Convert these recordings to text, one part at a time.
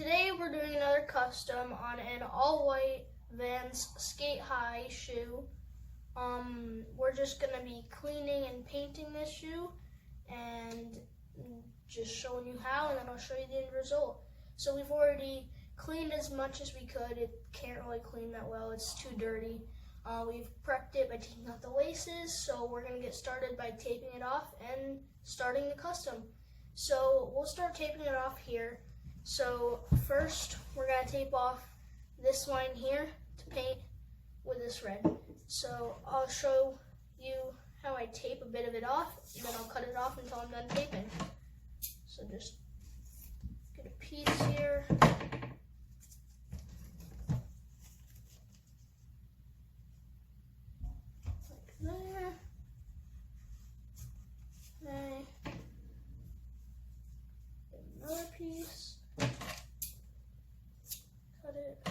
Today we're doing another custom on an all-white Vans skate high shoe. We're just going to be cleaning and painting this shoe and just showing you how, and then I'll show you the end result. So we've already cleaned as much as we could. It can't really clean that well, it's too dirty. We've prepped it by taking out the laces, so we're going to get started by taping it off and starting the custom. So we'll start taping it off here. So first we're going to tape off this line here to paint with this red. So I'll show you how I tape a bit of it off, and then I'll cut it off until I'm done taping. So just get a piece here. Like there. Okay. Get another piece. Cut it.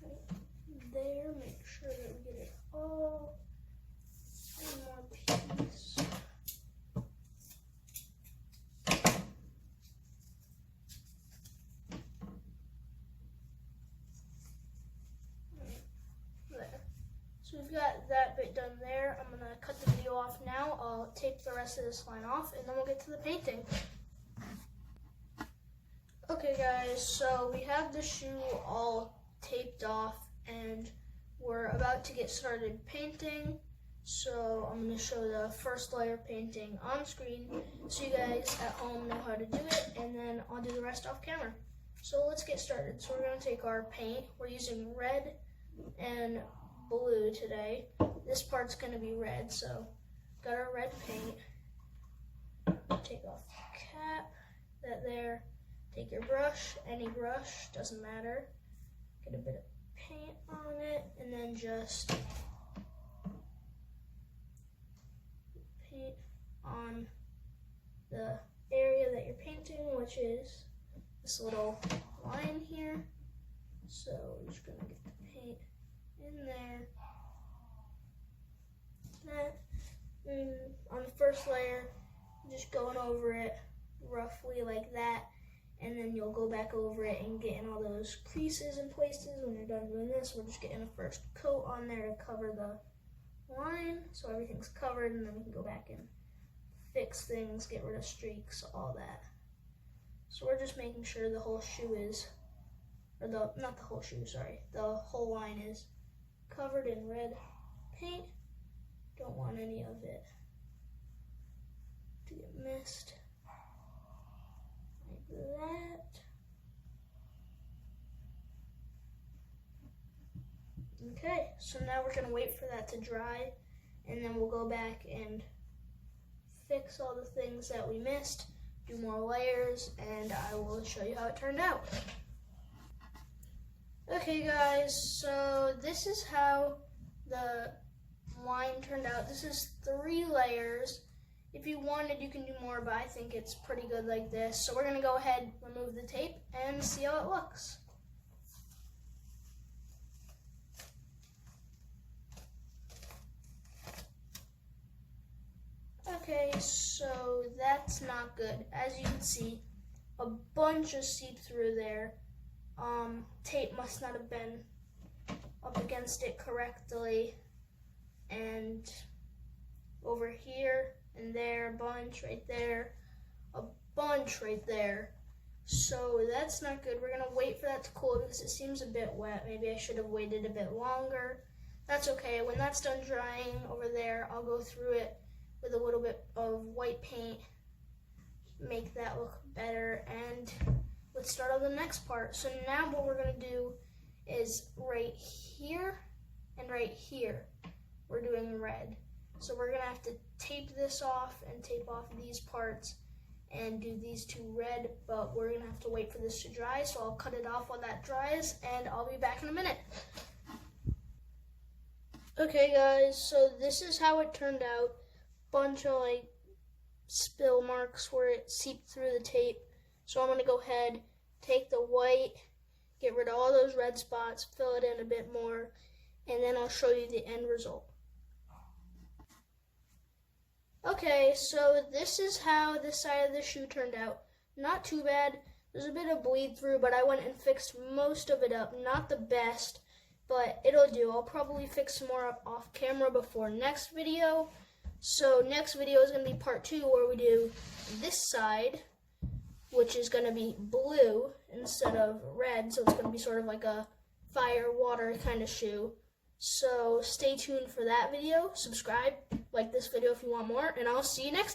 Right there, make sure that we get it all. One more piece. Right there. So we've got that bit done there. I'm gonna cut the video off now. I'll tape the rest of this line off, and then we'll get to the painting. Okay guys, so we have the shoe all taped off and we're about to get started painting. So I'm going to show the first layer painting on screen so you guys at home know how to do it, and then I'll do the rest off camera. So let's get started. So we're going to take our paint. We're using red and blue today. This part's going to be red, so got our red paint. Take off the cap, that there. Take your brush, any brush, doesn't matter. Get a bit of paint on it, and then just paint on the area that you're painting, which is this little line here. So we're just gonna get the paint in there. That, and on the first layer, just going over it roughly like that. And then you'll go back over it and get in all those creases and places. When you're done doing this, we're just getting a first coat on there to cover the line so everything's covered, and then we can go back and fix things, get rid of streaks, all that. So we're just making sure the whole shoe is, or not the whole shoe, sorry, the whole line is covered in red paint. Don't want any of it to get missed. That. Okay, so now we're gonna wait for that to dry, and then we'll go back and fix all the things that we missed, do more layers, and I will show you how it turned out. Okay guys, so this is how the line turned out. This is 3 layers. If you wanted, you can do more, but I think it's pretty good like this. So we're going to go ahead, remove the tape, and see how it looks. Okay, so that's not good. As you can see, a bunch of seep through there. Tape must not have been up against it correctly. And over here, and there, a bunch right there, a bunch right there. So that's not good. We're gonna wait for that to cool because it seems a bit wet. Maybe I should have waited a bit longer. That's okay. When that's done drying over there, I'll go through it with a little bit of white paint, make that look better, and let's start on the next part. So now what we're gonna do is right here and right here, we're doing red. So we're gonna have to tape this off and tape off these parts and do these 2 red, but we're gonna have to wait for this to dry, so I'll cut it off while that dries, and I'll be back in a minute. Okay guys, so this is how it turned out. Bunch of like spill marks where it seeped through the tape. So I'm gonna go ahead, take the white, get rid of all those red spots, fill it in a bit more, and then I'll show you the end result. Okay, so this is how this side of the shoe turned out. Not too bad. There's a bit of bleed through, but I went and fixed most of it up. Not the best, but it'll do. I'll probably fix some more up off camera before next video. So next video is going to be part 2 where we do this side, which is going to be blue instead of red. So it's going to be sort of like a fire, water kind of shoe. So stay tuned for that video. Subscribe, like this video if you want more, and I'll see you next time.